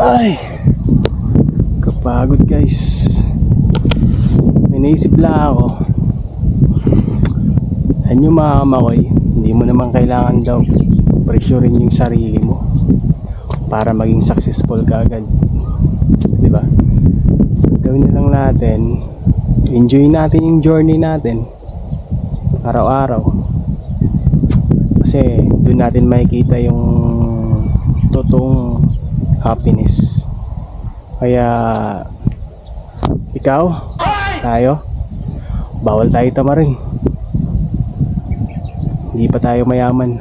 Ay, kapagod guys. May naisip lang ako. Yan yung mga kamakoy, hindi mo naman kailangan daw pressurein yung sarili mo para maging successful ka agad, diba? Gawin na lang natin, enjoy natin yung journey natin araw-araw, kasi doon natin makikita yung totoong happiness. Kaya ikaw, tayo, bawal tayo tamarin. Hindi pa tayo mayaman.